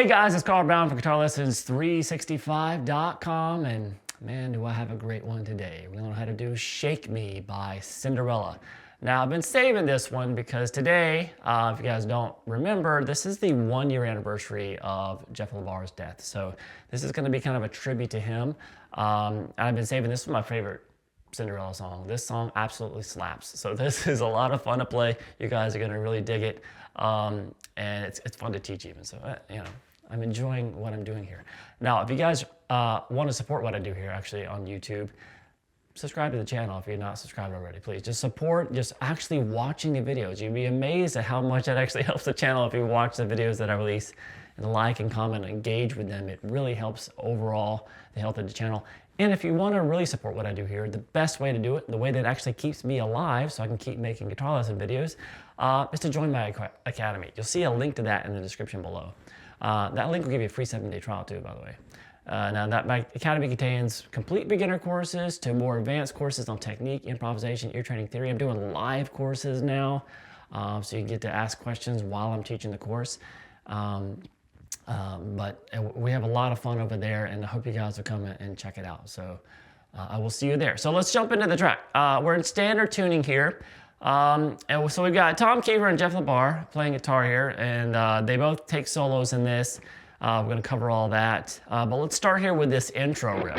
Hey guys, it's Carl Brown from Guitarlessons365.com, and man, do I have a great one today. We're gonna learn how to do Shake Me by Cinderella. Now, I've been saving this one because today, if you guys don't remember, this is the 1-year anniversary of Jeff Labar's death. So this is gonna be kind of a tribute to him. I've been saving this. This is my favorite Cinderella song. This song absolutely slaps. So this is a lot of fun to play. You guys are gonna really dig it. And it's fun to teach even. So, you know, I'm enjoying what I'm doing here. Now, if you guys want to support what I do here actually on YouTube, subscribe to the channel if you're not subscribed already, please. Just support just actually watching the videos. You'd be amazed at how much that actually helps the channel if you watch the videos that I release and like and comment and engage with them. It really helps overall the health of the channel. And if you want to really support what I do here, the best way to do it, the way that actually keeps me alive so I can keep making guitar lesson videos, is to join my academy. You'll see a link to that in the description below. That link will give you a free 7-day trial too, by the way. Now, my academy contains complete beginner courses to more advanced courses on technique, improvisation, ear training theory. I'm doing live courses now, so you get to ask questions while I'm teaching the course. But we have a lot of fun over there, and I hope you guys will come and check it out. So I will see you there. So let's jump into the track. We're in standard tuning here. And so we've got Tom Keifer and Jeff Labar playing guitar here, and they both take solos in this. We're going to cover all that. But let's start here with this intro riff.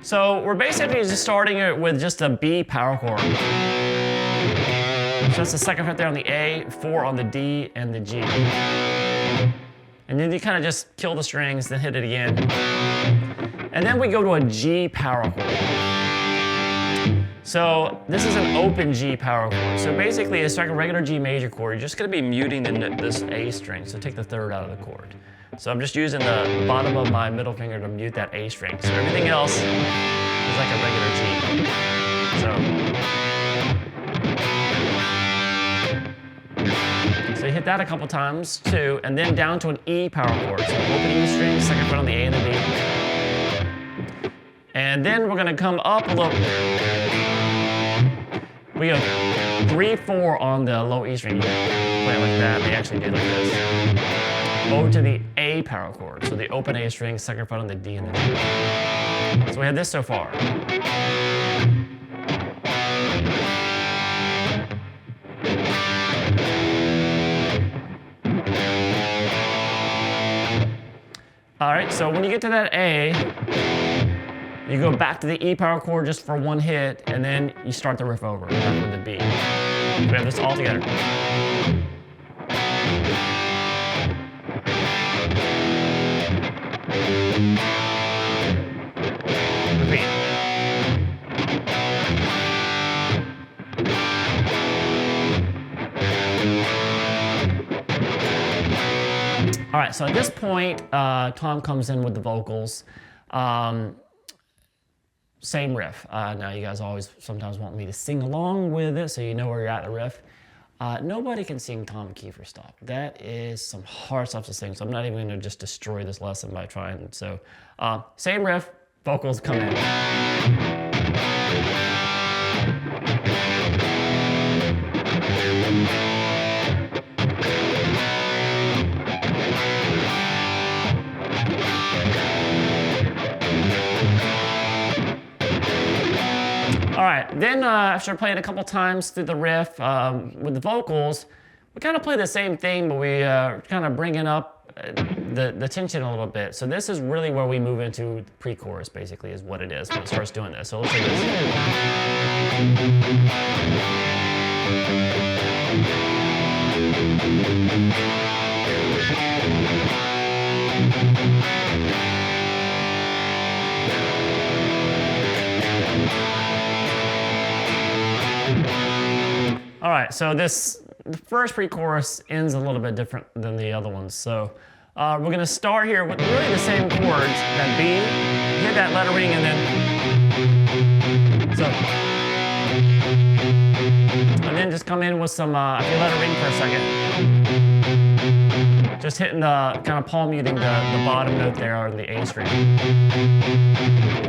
So we're basically just starting it with just a B power chord. Just the second fret there on the A, 4 on the D, and the G. And then you kind of just kill the strings, then hit it again. And then we go to a G power chord. So this is an open G power chord. So basically it's like a regular G major chord. You're just going to be muting this A string. So take the third out of the chord. So I'm just using the bottom of my middle finger to mute that A string. So everything else is like a regular G. So you hit that a couple times too, and then down to an E power chord. So open E string, second fret on the A and the B. And then we're gonna come up a little. We go 3, 4 on the low E string. You play it like that, they actually do like this. Over to the A power chord. So the open A string, second fret on the D and the G. So we have this so far. All right, so when you get to that A, you go back to the E power chord just for one hit, and then you start the riff over back with the B. We have this all together. Repeat. All right, so at this point, Tom comes in with the vocals. Same riff. Now you guys always sometimes want me to sing along with it so you know where you're at in the riff. Nobody can sing Tom Keifer stuff. That is some hard stuff to sing, so I'm not even gonna just destroy this lesson by trying. So same riff, vocals come in. All right, then after playing a couple times through the riff with the vocals, we kind of play the same thing, but we kind of bringing up the tension a little bit. So this is really where we move into pre-chorus, basically, is what it is when it starts doing this. So let's take this. All right, so the first pre-chorus ends a little bit different than the other ones. So we're gonna start here with really the same chords, that B, hit that lettering, and then just come in with some, if you let it ring for a second, just hitting the, kind of palm muting the bottom note there on the A string.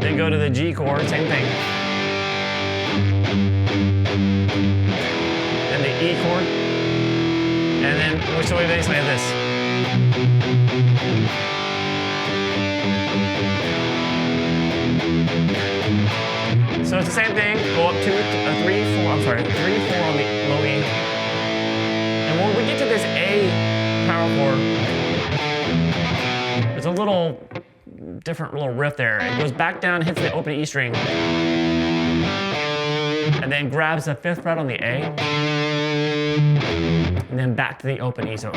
Then go to the G chord, same thing. So we basically have this. So it's the same thing, go up 2, 3, 4, I'm sorry, 3, 4 on the low E. And when we get to this A power chord, there's a little different little riff there. It goes back down, hits the open E string, and then grabs the 5th fret on the A, and then back to the open E. So,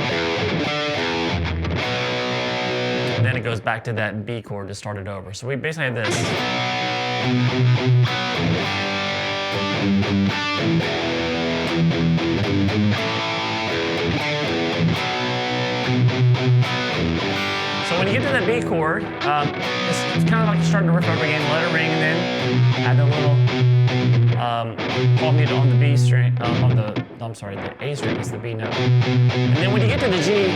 and then it goes back to that B chord to start it over. So we basically have this. So when you get to the B chord, it's kind of like starting to riff over again, let it ring, and then add a little palm mute on the B string, the A string is the B note. And then when you get to the G,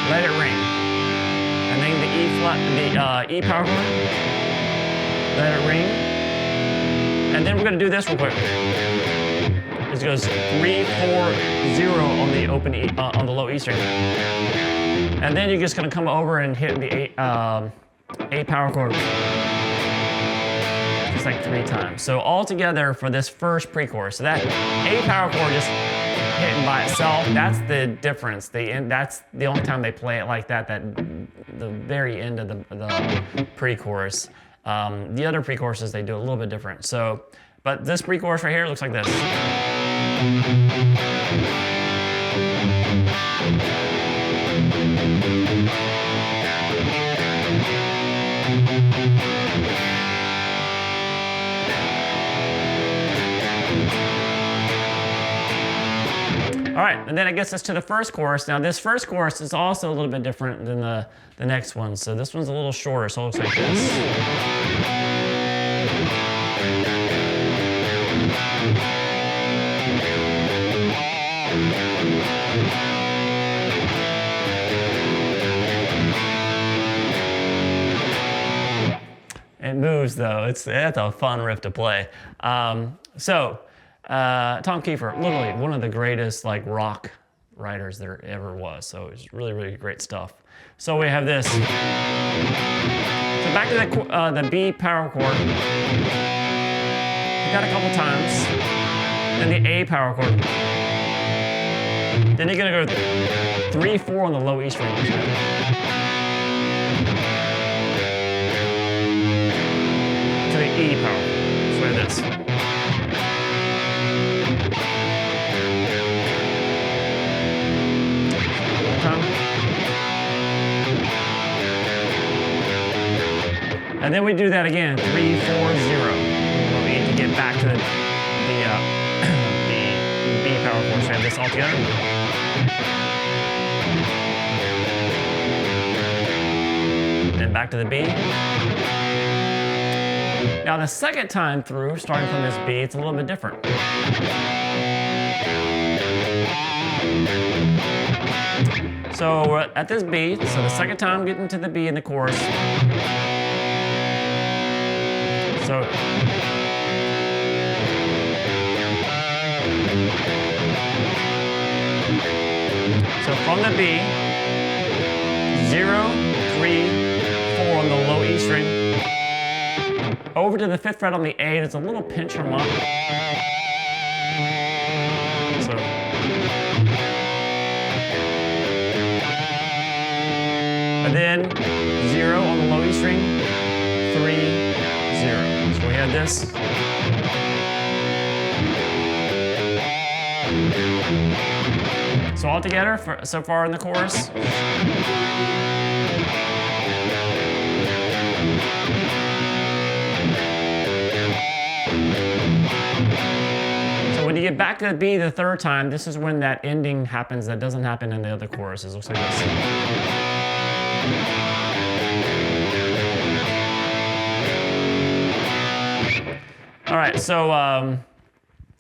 let it ring. And then the E flat, the E power chord, let it ring. And then we're going to do this real quick. It goes 3, 4, 0 on the open E, on the low E string. And then you're just going to come over and hit the A power chord just like 3 times. So all together for this first pre-chorus. So that A power chord just hitting by itself, that's the difference. That's the only time they play it like that, the very end of the pre-chorus. The other pre-choruses, they do a little bit different. So, but this pre-chorus right here looks like this. All right, and then it gets us to the first chorus. Now this first chorus is also a little bit different than the next one. So this one's a little shorter, so it looks like this. It moves though, it's a fun riff to play. Tom Keifer, literally one of the greatest like rock writers there ever was. So it's really, really great stuff. So we have this. So back to the B power chord. You got a couple times. Then the A power chord. Then you're gonna go 3, 4 on the low E string. To the E power chord. So we have this. And then we do that again, 3, 4, 0. We need to get back to the B power chord. So we have this all together. Then back to the B. Now the second time through, starting from this B, it's a little bit different. So we're at this B, so the second time getting to the B in the chorus. So from the B, 0, 3, 4 on the low E string, over to the 5th fret on the A, there's a little pinch harmonic. So, and then 0 on the low E string, 3, 0. So we have this. So all together, so far in the chorus. So when you get back to the B the third time, this is when that ending happens that doesn't happen in the other choruses. It looks like this. All right, so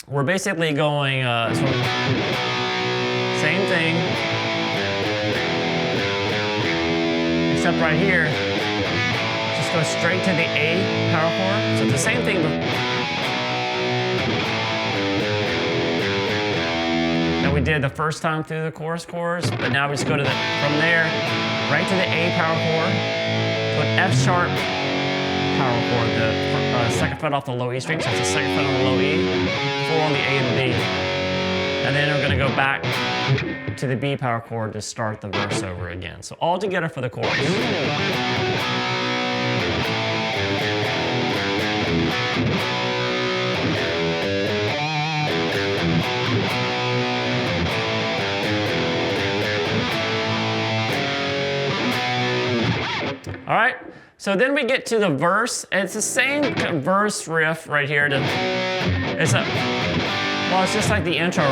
we're basically going same thing, except right here, just go straight to the A power chord. So it's the same thing that we we did the first time through the chorus chords, but now we just go to from there, right to the A power chord, to an F sharp power chord, the second fret off the low E string, so it's the second fret on the low E, 4 on the A and the B. And then we're gonna go back to the B power chord to start the verse over again. So all together for the chorus. All right, so then we get to the verse, and it's the same verse riff right here. It's just like the intro,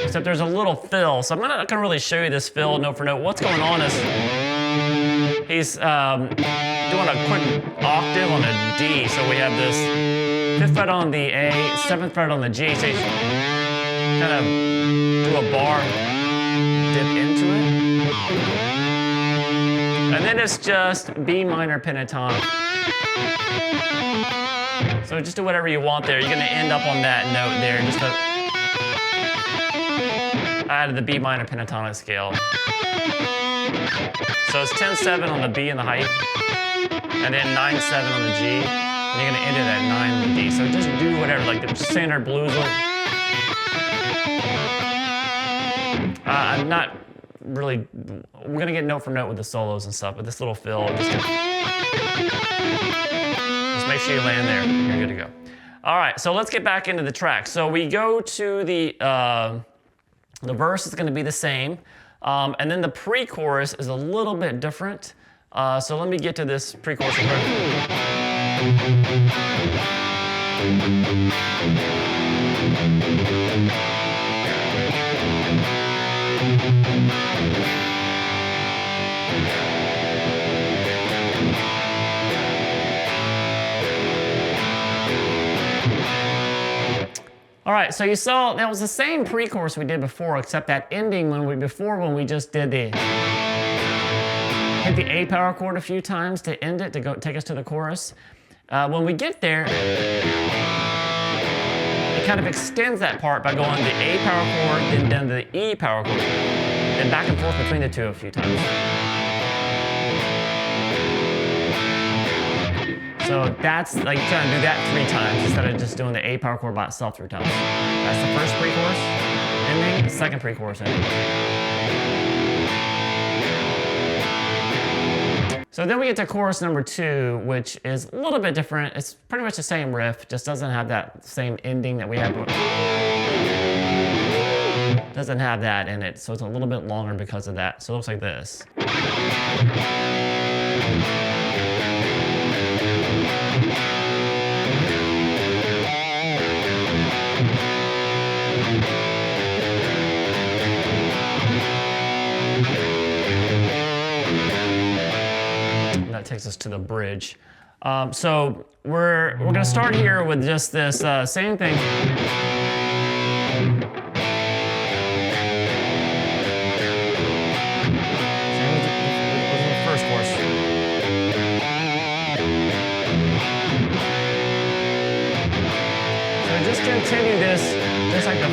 except there's a little fill. So I'm not gonna really show you this fill note for note. What's going on is he's doing a quick octave on a D. So we have this 5th fret on the A, 7th fret on the G. So he's kind of do a bar, dip into it. And then it's just B minor pentatonic. So just do whatever you want there. You're gonna end up on that note there, just to add to the B minor pentatonic scale. So it's 10-7 on the B and the height, and then 9-7 on the G, and you're gonna end it at 9 on the D. So just do whatever, like the standard blues one. I'm not really, we're gonna get note for note with the solos and stuff, but this little fill, just make sure you land there, you're good to go. All right, so let's get back into the track. So we go to the verse is gonna be the same, and then the pre-chorus is a little bit different. So let me get to this pre-chorus. All right, so you saw that was the same pre-chorus we did before, except that ending when we just did hit the A power chord a few times to end it, to go take us to the chorus. When we get there, it kind of extends that part by going the A power chord, then the E power chord, then back and forth between the two a few times. So that's like trying to do that 3 times instead of just doing the A power chord by itself 3 times. That's the first pre-chorus ending, the second pre-chorus ending. So then we get to chorus number 2, which is a little bit different. It's pretty much the same riff, just doesn't have that same ending that we had. Doesn't have that in it, so it's a little bit longer because of that. So it looks like this. That takes us to the bridge. So we're gonna start here with just this same thing. Same with the first chorus. So just continue this, just like the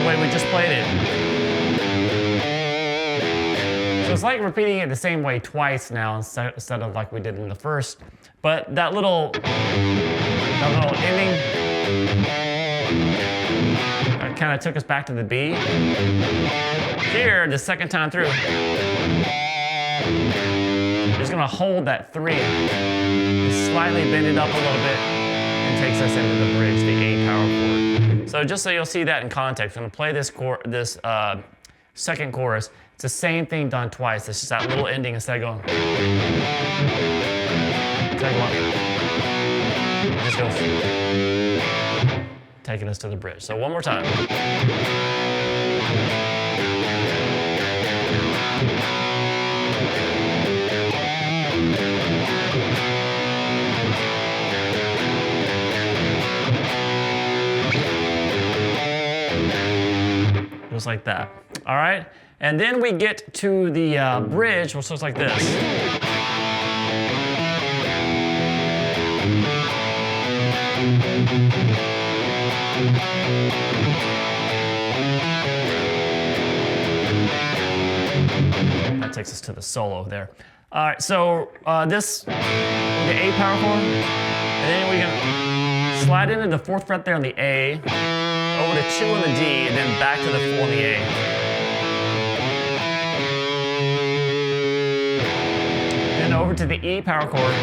way we just played it. So it's like repeating it the same way twice now instead of like we did in the first. But that little ending kind of took us back to the B. Here, the second time through, it's gonna hold that 3, slightly bend it up a little bit, and takes us into the bridge, the A power chord. So just so you'll see that in context, I'm gonna play this second chorus. It's the same thing done twice. It's just that little ending instead of going. It just goes, taking us to the bridge. So one more time. Just like that. All right? And then we get to the bridge, which looks like this. that takes us to the solo there. All right, so this, the A power chord, and then we can slide into the 4th fret there on the A, over to 2 on the D, and then back to the 4 on the A. Then over to the E power chord,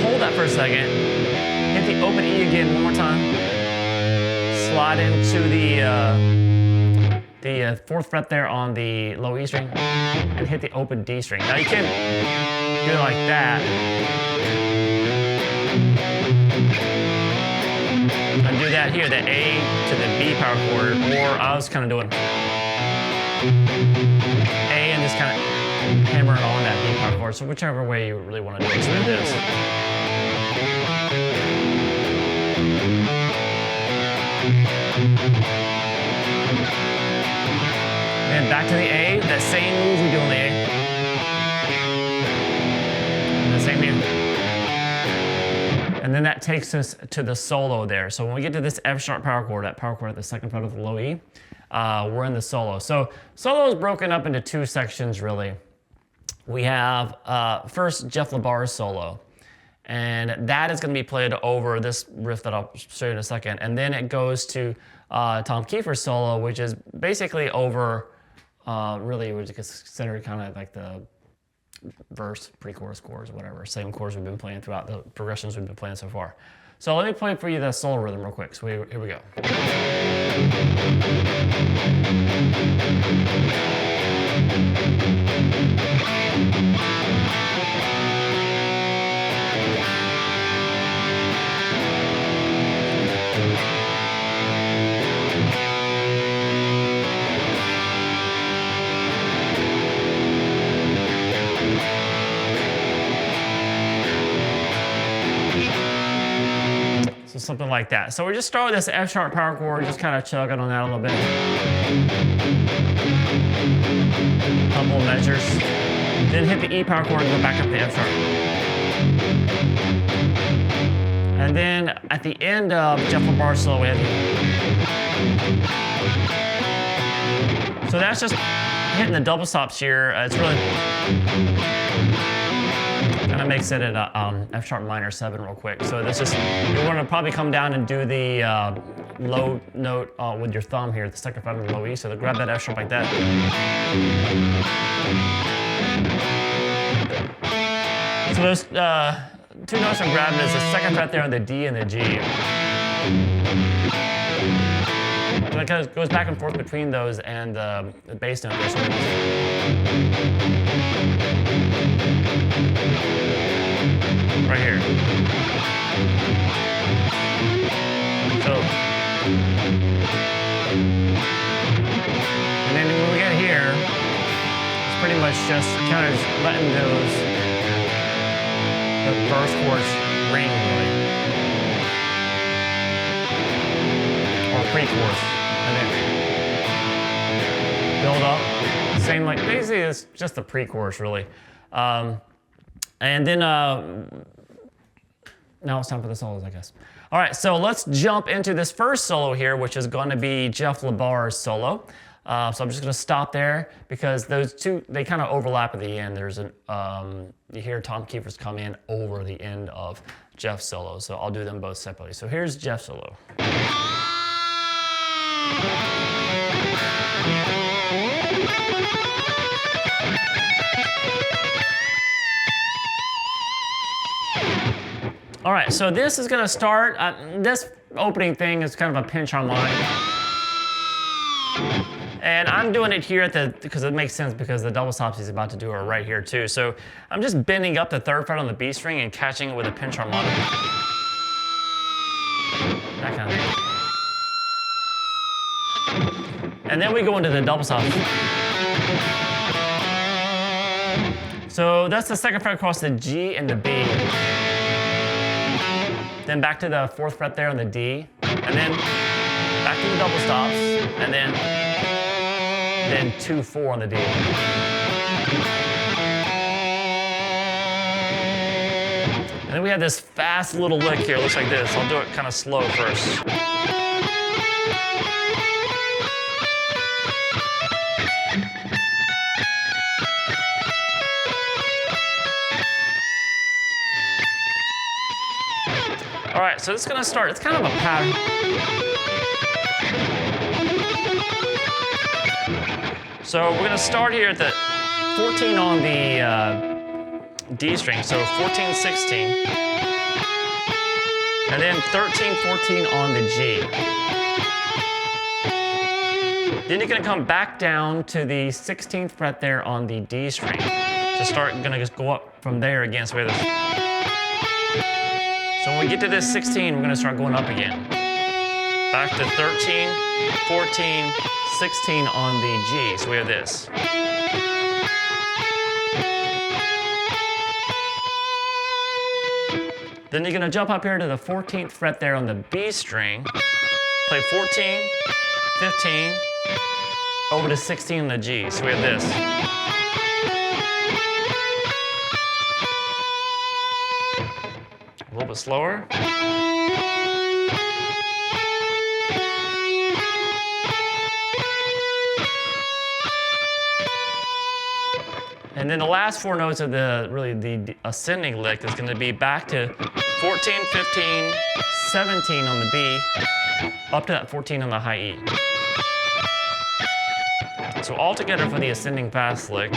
hold that for a second, hit the open E again one more time, slide into the 4th fret there on the low E string, and hit the open D string. Now you can do it like that, and do that here, the A to the B power chord, or I was kind of doing A and just kind of hammering on that B power chord, so whichever way you really want to do it. So it is. And back to the A, that same move we do on the A. And the same here. And then that takes us to the solo there. So when we get to this F sharp power chord, that power chord at the 2nd fret of the low E, we're in the solo. So solo is broken up into 2 sections really. We have first Jeff Labar's solo. And that is going to be played over this riff that I'll show you in a second. And then it goes to Tom Keifer's solo, which is basically over, really it was considered kind of like the verse, pre-chorus chords, whatever. Same chords we've been playing throughout the progressions we've been playing so far. So let me play for you the solo rhythm real quick. So here we go. So something like that. So we just start with this F sharp power chord, just kind of chugging on that a little bit. Couple of measures. Then hit the E power chord and go back up to F sharp. And then at the end of Jeff Labar's solo, we have so that's just hitting the double stops here. It's really kind of makes it at F sharp minor 7 real quick. So this is, you want to probably come down and do the low note with your thumb here, the 2nd fret of the low E. So grab that F sharp like that. So those 2 notes I'm grabbing is the 2nd fret there on the D and the G. So it kind of goes back and forth between those and the bass note there. Right here. So, and then when we get here, it's pretty much just kind of letting the verse chords ring really, or pre-chorus, and then build up. Same like basically it's just the pre-chorus really. And then now it's time for the solos, I guess. All right, so let's jump into this first solo here, which is going to be Jeff Labar's solo. So I'm just going to stop there because those two, they kind of overlap at the end. There's an, you hear Tom Keifer's come in over the end of Jeff's solo. So I'll do them both separately. So here's Jeff's solo. All right, so this is gonna start, this opening thing is kind of a pinch harmonic. And I'm doing it here at because it makes sense because the double stops he's about to do are right here too. So I'm just bending up the 3rd fret on the B string and catching it with a pinch harmonic. That kind of thing. And then we go into the double stops. So that's the 2nd fret across the G and the B. Then back to the 4th fret there on the D, and then back to the double stops, and then 2-4 on the D. And then we have this fast little lick here, looks like this. I'll do it kind of slow first. right, so it's gonna start, it's kind of a pattern. So we're gonna start here at the 14 on the D string, so 14, 16. And then 13, 14 on the G. Then you're gonna come back down to the 16th fret there on the D string. To start, gonna just go up from there again, so we have this. So when we get to this 16, we're gonna start going up again. Back to 13, 14, 16 on the G, so we have this. Then you're gonna jump up here to the 14th fret there on the B string, play 14, 15, over to 16 on the G, so we have this. A little bit slower. And then the last four notes of the ascending lick is going to be back to 14, 15, 17 on the B, up to that 14 on the high E. So all together for the ascending fast lick.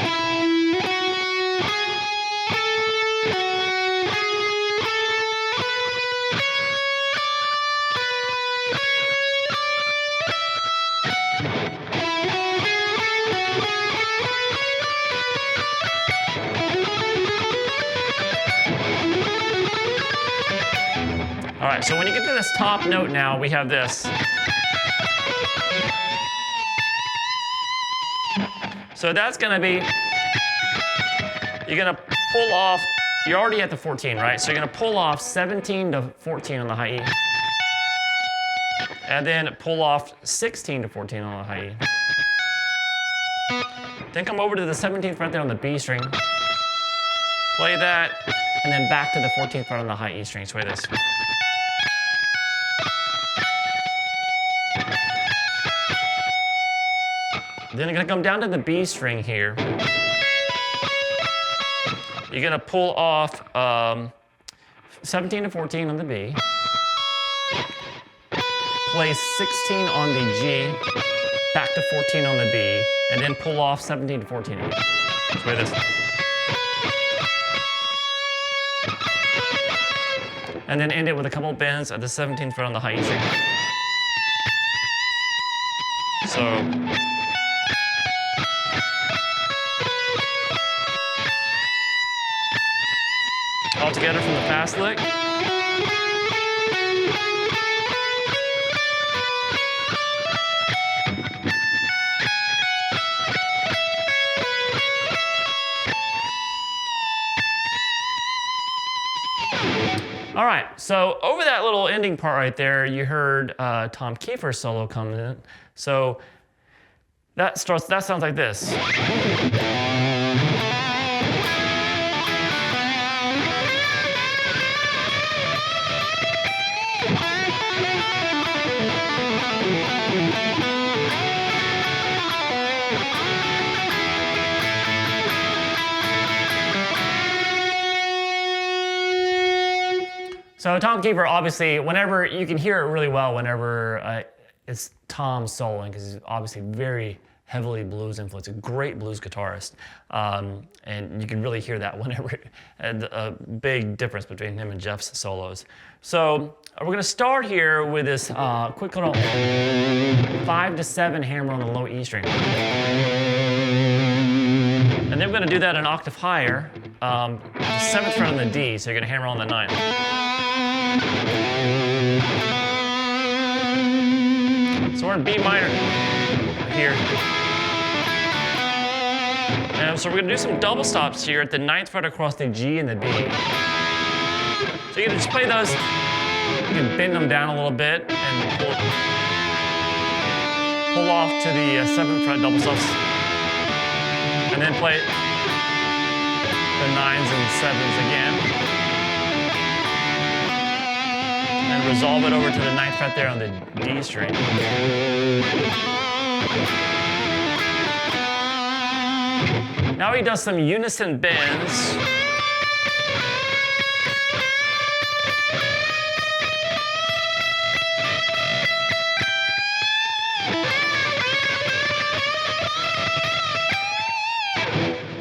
All right, so when you get to this top note now, we have this. So that's gonna be, you're gonna pull off, you're already at the 14, right? So you're gonna pull off 17 to 14 on the high E. And then pull off 16 to 14 on the high E. Then come over to the 17th fret there on the B string. Play that, and then back to the 14th fret on the high E string, so play this. Then you're gonna come down to the B string here. You're gonna pull off 17 to 14 on the B. Play 16 on the G, back to 14 on the B, and then pull off 17 to 14 again. Let's play this. And then end it with a couple bends at the 17th fret on the high E string. So, all together from the fast lick. All right, so over that little ending part right there, you heard Tom Keifer solo come in. So that sounds like this. So Tom Keifer, obviously, whenever you can hear it really well whenever it's Tom soloing, because he's obviously very heavily blues influenced, a great blues guitarist, and you can really hear that whenever a big difference between him and Jeff's solos. So we're going to start here with this quick little 5 to 7 hammer on the low E string, and then we're going to do that an octave higher, the 7th fret on the D, so you're going to hammer on the 9th. So we're in B minor here. And so we're gonna do some double stops here at the 9th fret across the G and the B. So you can just play those, you can bend them down a little bit and pull off to the 7th fret double stops. And then play the 9s and 7s again. And resolve it over to the 9th fret there on the D string. Now he does some unison bends.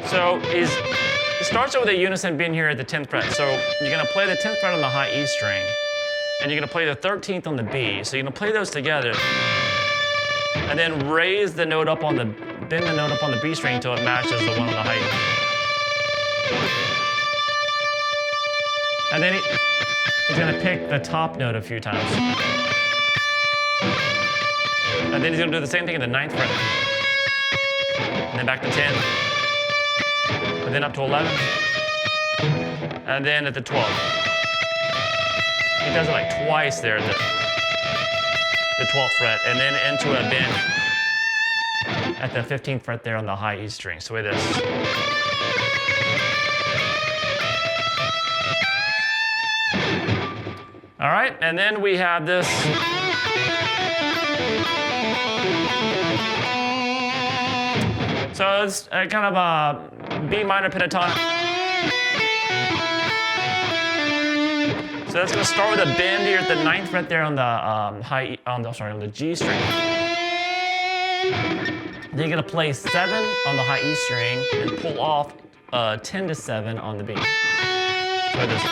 So it starts with a unison bend here at the 10th fret. So you're gonna play the 10th fret on the high E string, and you're gonna play the 13th on the B. So you're gonna play those together, and then raise the note up on the, bend the note up on the B string until it matches the one on the high E. And then he's gonna pick the top note a few times. And then he's gonna do the same thing in the 9th fret. And then back to 10. And then up to 11. And then at the 12th. He does it like twice there, the 12th fret, and then into a bend at the 15th fret there on the high E string. So with this. All right, and then we have this. So it's kind of a B minor pentatonic. So that's going to start with a bend here at the 9th fret there on the on the G string. Then you're going to play 7 on the high E string and pull off 10 to 7 on the B. So this.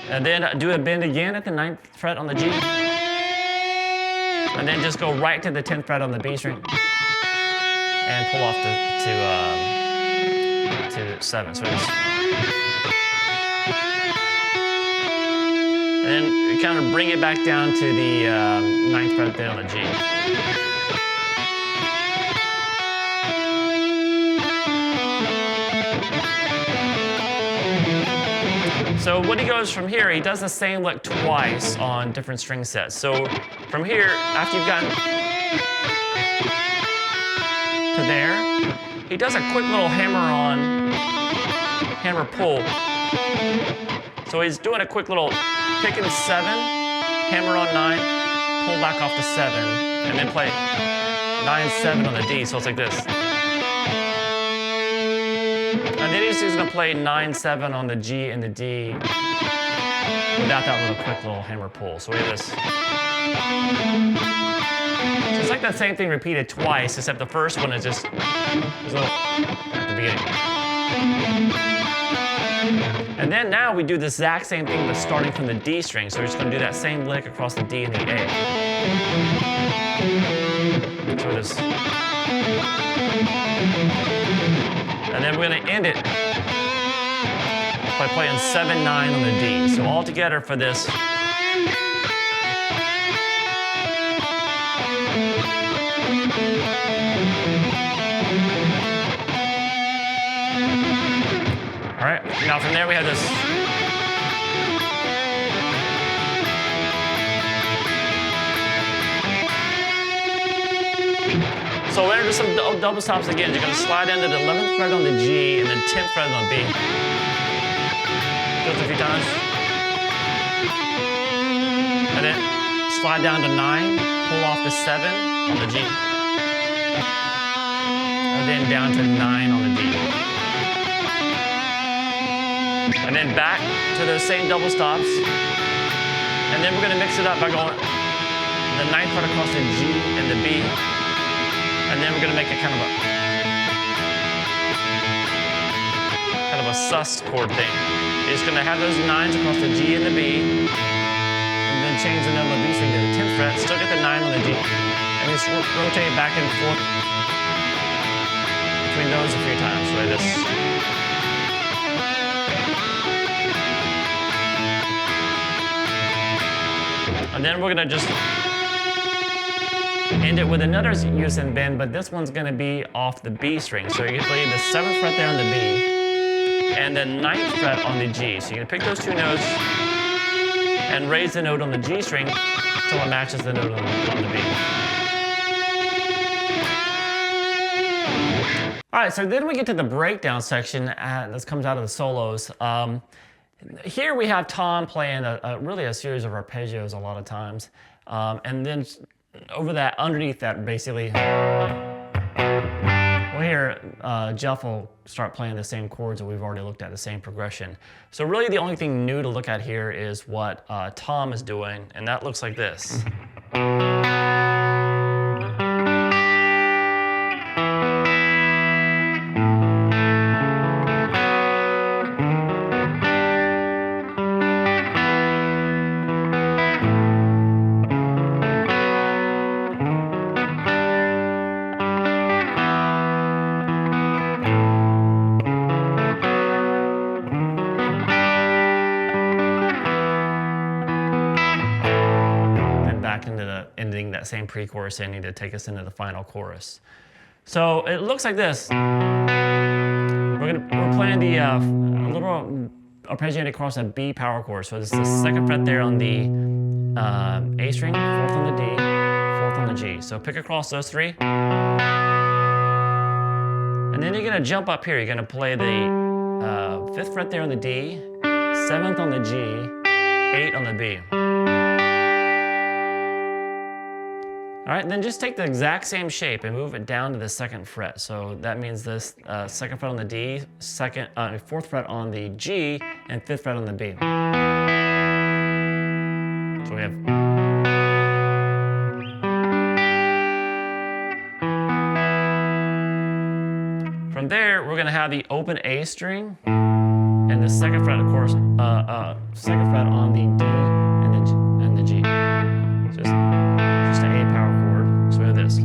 And then do a bend again at the 9th fret on the G. And then just go right to the 10th fret on the B string and pull off to 7. So it's, and then you kind of bring it back down to the 9th fret there on the G. So when he goes from here, he does the same lick twice on different string sets. So from here, after you've gotten to there, he does a quick little hammer pull. So he's doing a quick little picking 7, hammer on 9, pull back off to 7, and then play 9-7 on the D. So it's like this. And then he's just going to play 9-7 on the G and the D without that quick little hammer pull. So we have this. So it's like that same thing repeated twice, except the first one is just a little at the beginning. And then now we do the exact same thing, but starting from the D string. So we're just going to do that same lick across the D and the A. So this. And then we're going to end it by playing 7-9 on the D. So all together for this. All right, now from there we have this. So we're going to do some double stops again. You're going to slide into the 11th fret on the G and then 10th fret on the B. Do it a few times. And then slide down to 9, pull off to 7 on the G. And then down to 9 on the D. And then back to those same double stops. And then we're going to mix it up by going the 9th fret across the G and the B. And then we're going to make it kind of a sus chord thing. You're just going to have those 9s across the G and the B, and then change the note on the B string to the 10th fret, still get the 9 on the D, and just rotate back and forth between those a few times, like this. And then we're going to just end it with another unison bend, but this one's going to be off the B string. So you can play the 7th fret there on the B and the 9th fret on the G. So you're going to pick those two notes and raise the note on the G string until it matches the note on the B. All right, so then we get to the breakdown section. This comes out of the solos. Here we have Tom playing really a series of arpeggios a lot of times. And then over that, underneath that, basically, well, here, Jeff will start playing the same chords that we've already looked at, the same progression. So really the only thing new to look at here is what Tom is doing, and that looks like this. that same pre-chorus ending to take us into the final chorus. So it looks like this. We're playing the a little arpeggiated across a B power chord. So this is the 2nd fret there on the A string, 4th on the D, 4th on the G. So pick across those 3. And then you're gonna jump up here. You're gonna play the 5th fret there on the D, 7th on the G, 8 on the B. All right, then just take the exact same shape and move it down to the 2nd fret. So that means this 2nd fret on the D, 4th fret on the G, and 5th fret on the B. So we have. From there, we're gonna have the open A string, and the 2nd fret, of course, 2nd fret on the D and the G. Just an A power chord. So we have this.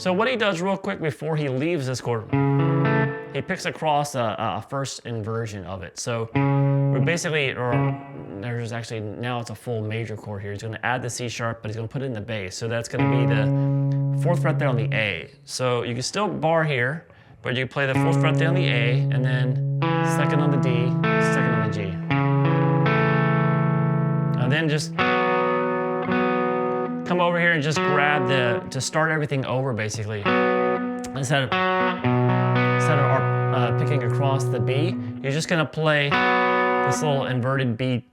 So what he does real quick before he leaves this chord, he picks across a first inversion of it. So we're basically, or there's actually, now it's a full major chord here. He's going to add the C sharp, but he's going to put it in the bass. So that's going to be the 4th fret there on the A. So you can still bar here, but you play the 4th fret there on the A, and then 2nd on the D, 2nd on the G. And then just come over here and just grab to start everything over basically. Instead of picking across the B, you're just gonna play this little inverted B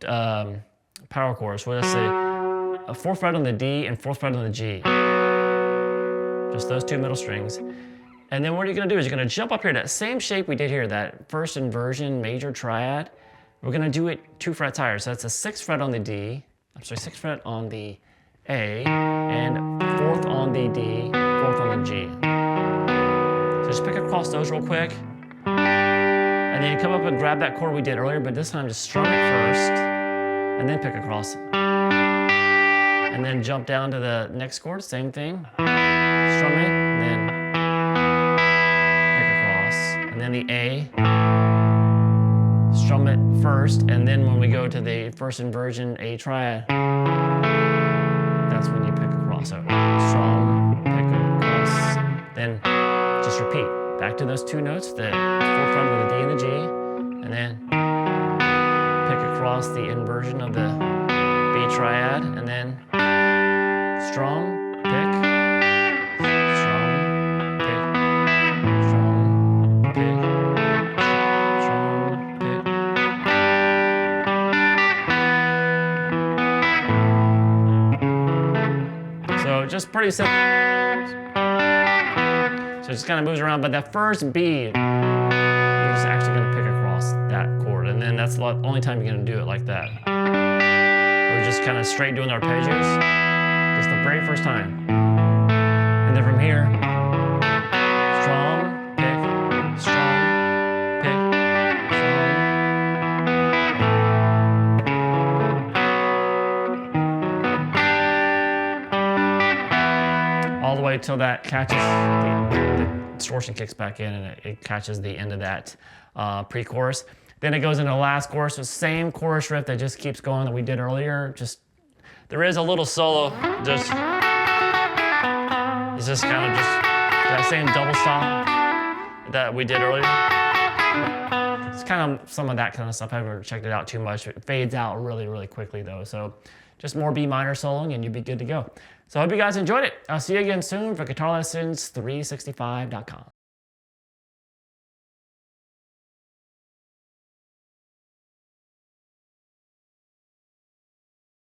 power chord. So let's say a 4th fret on the D and 4th fret on the G. Just those 2 middle strings. And then what you're gonna do is you're gonna jump up here, that same shape we did here, that first inversion major triad. We're gonna do it 2 frets higher. So that's a 6th fret on the D, 6th fret on the A, and 4th on the D, 4th on the G. So just pick across those real quick. And then you come up and grab that chord we did earlier, but this time just strum it first, and then pick across. And then jump down to the next chord, same thing. Strum it, and then pick across. And then the A, strum it first, and then when we go to the first inversion A triad, that's when you pick across. So strum, pick across, then just repeat. Back to those 2 notes, the 4th fret of the D and the G, and then pick across the inversion of the B triad, and then strum, pick, strum, pick, strum, pick, strum, pick. So just pretty simple. So it just kind of moves around, but that first B, you're just actually going to pick across that chord, and then that's the only time you're going to do it like that. We're just kind of straight doing arpeggios, just the very first time. And then from here, strum, pick, strum, pick, strum. All the way till that catches the distortion kicks back in, and it catches the end of that pre-chorus. Then it goes into the last chorus, the same chorus riff that just keeps going that we did earlier. Just there is a little solo, it's just kind of just that same double stop that we did earlier. It's kind of some of that kind of stuff. I haven't checked it out too much. It fades out really, really quickly though. So just more B minor soloing and you'd be good to go. So I hope you guys enjoyed it. I'll see you again soon for GuitarLessons365.com.